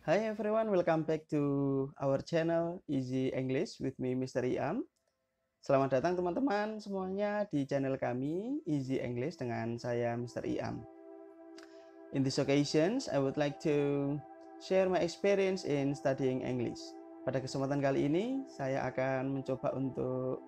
Hi everyone, welcome back to our channel Easy English with me Mr. Iam. Selamat datang teman-teman semuanya di channel kami Easy English dengan saya Mr. Iam. In this occasions, I would like to share my experience in studying English. Pada kesempatan kali ini, saya akan mencoba untuk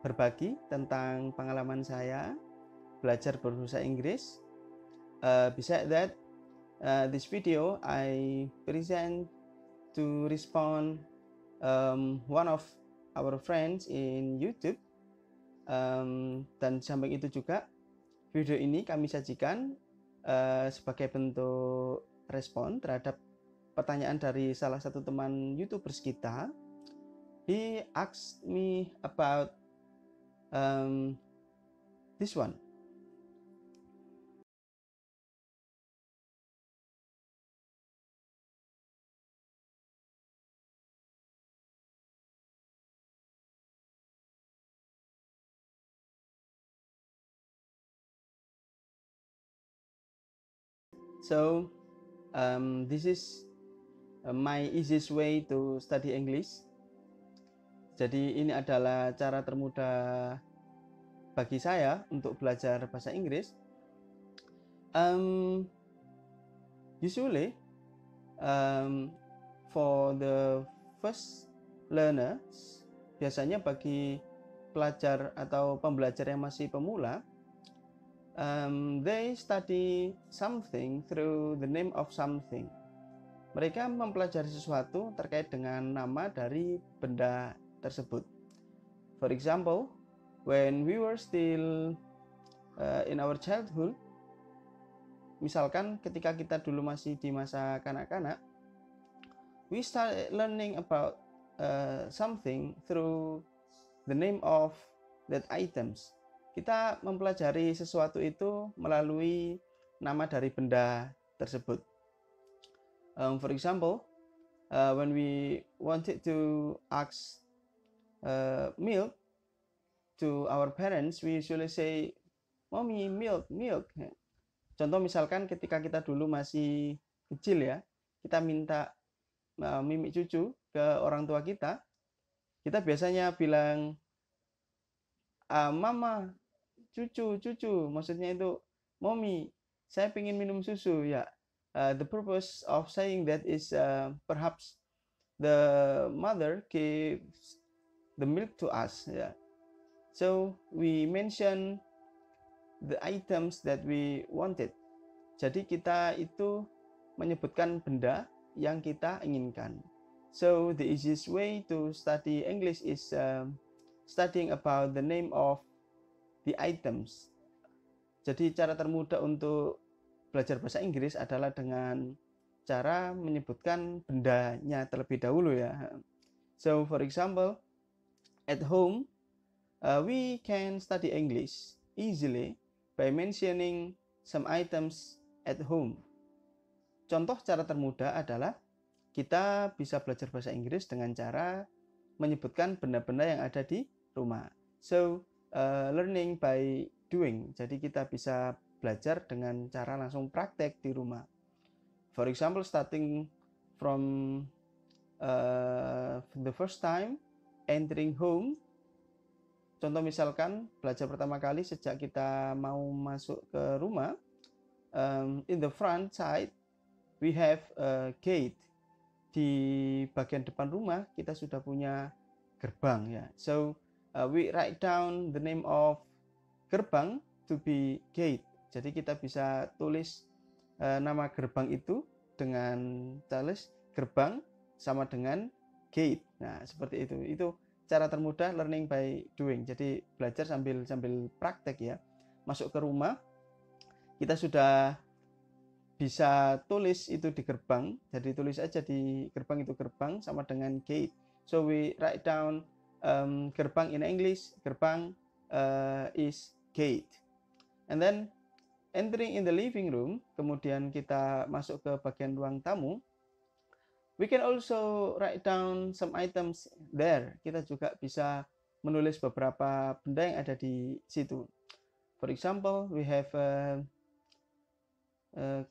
berbagi tentang pengalaman saya belajar berbahasa Inggris. Besides that, this video I present to respond one of our friends in YouTube, dan samping itu juga video ini kami sajikan sebagai bentuk respon terhadap pertanyaan dari salah satu teman YouTubers kita. He asked me about this one. So this is my easiest way to study English. Jadi ini adalah cara termudah bagi saya untuk belajar bahasa Inggris. Usually for the first learners, biasanya bagi pelajar atau pembelajar yang masih pemula, they study something through the name of something. Mereka mempelajari sesuatu terkait dengan nama dari benda tersebut. For example, when we were still in our childhood, misalkan ketika kita dulu masih di masa kanak-kanak, we start learning about something through the name of that items. Kita mempelajari sesuatu itu melalui nama dari benda tersebut. For example, when we wanted to ask milk to our parents, we usually say, "Mommy, milk, milk." Contoh misalkan ketika kita dulu masih kecil ya, kita minta mimik cucu ke orang tua kita biasanya bilang, "Mama, cucu, cucu." Maksudnya itu, "Mommy, saya pengen minum susu." Ya, the purpose of saying that is perhaps the mother gives the milk to us. Yeah. So we mention the items that we wanted. Jadi kita itu menyebutkan benda yang kita inginkan. So the easiest way to study English is studying about the name of the items. Jadi cara termudah untuk belajar bahasa Inggris adalah dengan cara menyebutkan bendanya terlebih dahulu ya. So for example, at home, we can study English easily by mentioning some items at home. Contoh cara termudah adalah kita bisa belajar bahasa Inggris dengan cara menyebutkan benda-benda yang ada di rumah. So, learning by doing. Jadi kita bisa belajar dengan cara langsung praktek di rumah. For example, starting from the first time entering home. Contoh misalkan belajar pertama kali sejak kita mau masuk ke rumah, in the front side we have a gate. Di bagian depan rumah kita sudah punya gerbang ya. So we write down the name of gerbang to be gate. Jadi kita bisa tulis nama gerbang itu dengan tulis gerbang sama dengan gate. Nah, seperti itu. Itu cara termudah learning by doing. Jadi belajar sambil praktek ya. Masuk ke rumah, kita sudah bisa tulis itu di gerbang. Jadi tulis aja di gerbang itu gerbang sama dengan gate. So we write down gerbang in English. Gerbang is gate. And then entering in the living room, kemudian kita masuk ke bagian ruang tamu. We can also write down some items there. Kita juga bisa menulis beberapa benda yang ada di situ. For example, we have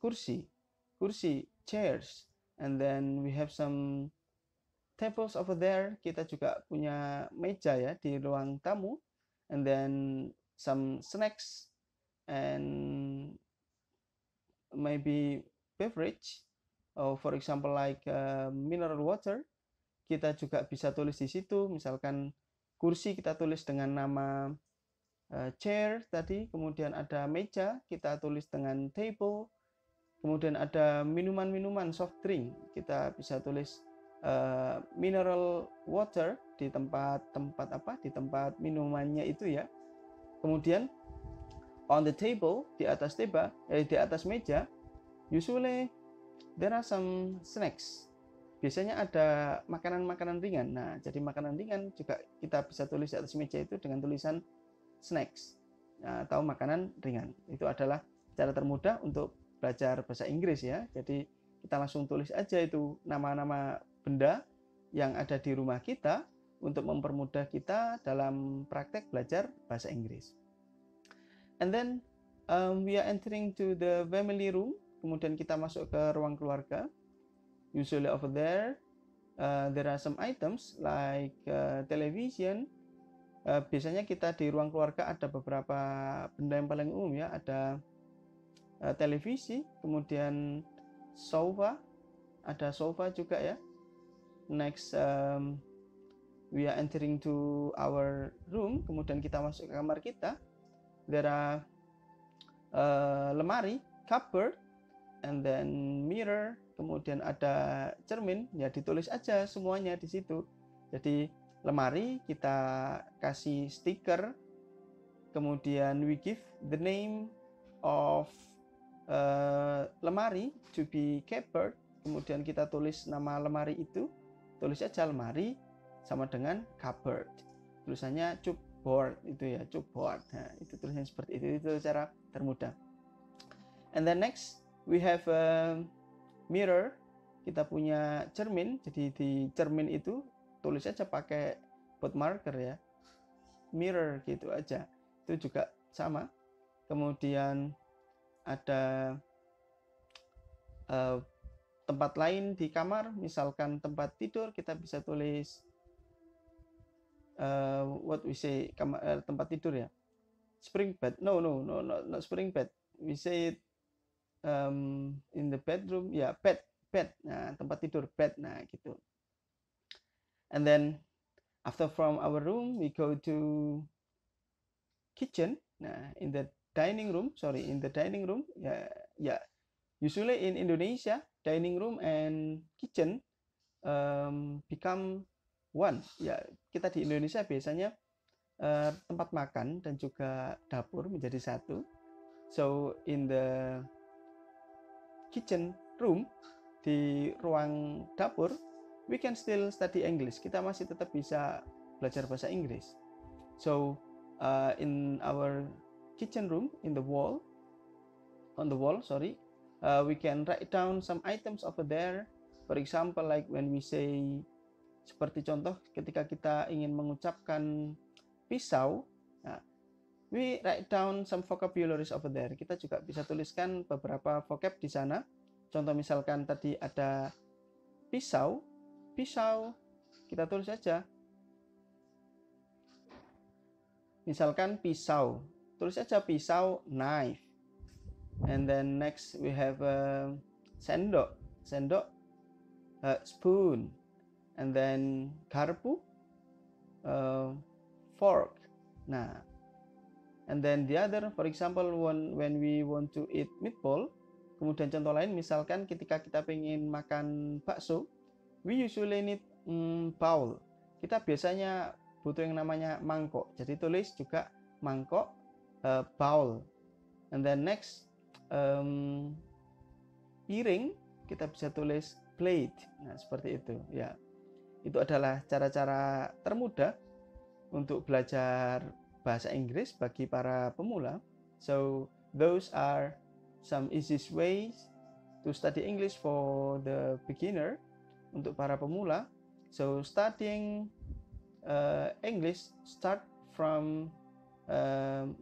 kursi, chairs. and then we have some tables over there. Kita juga punya meja ya di ruang tamu, and then some snacks and maybe beverage, for example like mineral water. Kita juga bisa tulis di situ, misalkan kursi kita tulis dengan nama chair tadi, kemudian ada meja kita tulis dengan table, kemudian ada minuman-minuman soft drink, kita bisa tulis mineral water di tempat minumannya itu ya. Kemudian on the table, di atas meja, usually there are some snacks. Biasanya ada makanan-makanan ringan. Nah, jadi makanan ringan juga kita bisa tulis di atas meja itu dengan tulisan snacks atau makanan ringan. Itu adalah cara termudah untuk belajar bahasa Inggris ya. Jadi kita langsung tulis aja itu nama-nama benda yang ada di rumah kita untuk mempermudah kita dalam praktek belajar bahasa Inggris. And then we are entering to the family room. Kemudian kita masuk ke ruang keluarga. Usually over there are some items like television. Biasanya kita di ruang keluarga ada beberapa benda yang paling umum ya. Ada televisi, kemudian sofa, ada sofa juga ya. Next we are entering to our room. Kemudian kita masuk ke kamar kita. There are lemari, cupboard, and then mirror, kemudian ada cermin, ya ditulis aja semuanya di situ. Jadi lemari kita kasih stiker, kemudian we give the name of lemari to be cupboard, kemudian kita tulis nama lemari itu, tulis aja lemari sama dengan cupboard, tulisannya cupboard itu ya, cupboard. Nah, itu tulisannya seperti itu cara termudah. And then next we have a mirror, kita punya cermin, jadi di cermin itu tulis aja pakai bold marker ya, mirror gitu aja, itu juga sama. Kemudian ada tempat lain di kamar, misalkan tempat tidur, kita bisa tulis what we say, tempat tidur ya, spring bed, no not spring bed, we say it in the bedroom ya, bed. Nah, tempat tidur, bed. Nah, gitu. And then after from our room we go to kitchen. Nah, in the dining room ya, usually in Indonesia dining room and kitchen become one ya. Kita di Indonesia biasanya tempat makan dan juga dapur menjadi satu. So in the kitchen room, di ruang dapur, we can still study English. Kita masih tetap bisa belajar bahasa Inggris. So in our kitchen room, on the wall, we can write down some items over there. For example, like when we say, seperti contoh ketika kita ingin mengucapkan pisau, nah, we write down some vocabularies over there. Kita juga bisa tuliskan beberapa vocab di sana. Contoh misalkan tadi ada pisau, kita tulis aja. Misalkan pisau, tulis aja pisau, knife. And then next we have sendok, spoon. And then garpu, fork. Nah, and then the other, for example, when we want to eat meatball, kemudian contoh lain, misalkan ketika kita pengen makan bakso, we usually need bowl. Kita biasanya butuh yang namanya mangkok, jadi tulis juga mangkok, bowl. And then next, piring, kita bisa tulis plate. Nah, seperti itu ya. Itu adalah cara-cara termudah untuk belajar bahasa Inggris bagi para pemula. So those are some easiest ways to study English for the beginner, untuk para pemula. So studying English start from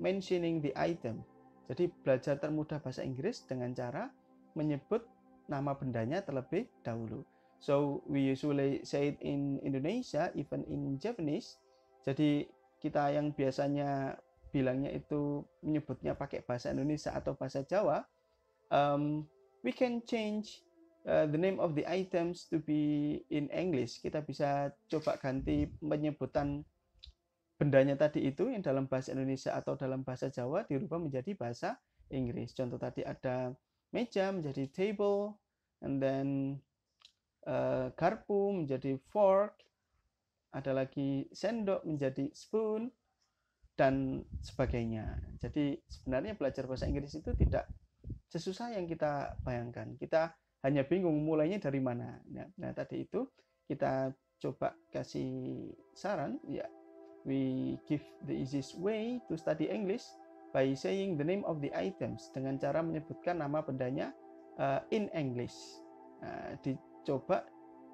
mentioning the item. Jadi belajar termudah bahasa Inggris dengan cara menyebut nama bendanya terlebih dahulu. So we usually say it in Indonesia, even in Japanese. Jadi kita yang biasanya bilangnya itu menyebutnya pakai bahasa Indonesia atau bahasa Jawa, we can change the name of the items to be in English. Kita bisa coba ganti penyebutan bendanya tadi itu yang dalam bahasa Indonesia atau dalam bahasa Jawa dirubah menjadi bahasa Inggris. Contoh tadi ada meja menjadi table, and then garpu menjadi fork, ada lagi sendok menjadi spoon, dan sebagainya. Jadi sebenarnya belajar bahasa Inggris itu tidak sesusah yang kita bayangkan. Kita hanya bingung mulainya dari mana. Nah tadi itu kita coba kasih saran, ya. We give the easiest way to study English by saying the name of the items, dengan cara menyebutkan nama bendanya in English. Dicoba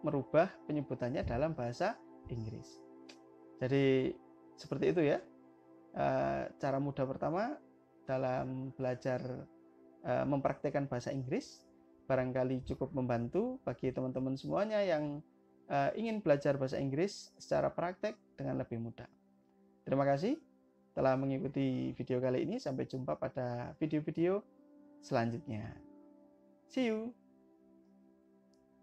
merubah penyebutannya dalam bahasa Inggris. Jadi seperti itu ya, cara mudah pertama dalam belajar mempraktekkan bahasa Inggris. Barangkali cukup membantu bagi teman-teman semuanya yang ingin belajar bahasa Inggris secara praktek dengan lebih mudah. Terima kasih telah mengikuti video kali ini. Sampai jumpa pada video-video selanjutnya. See you!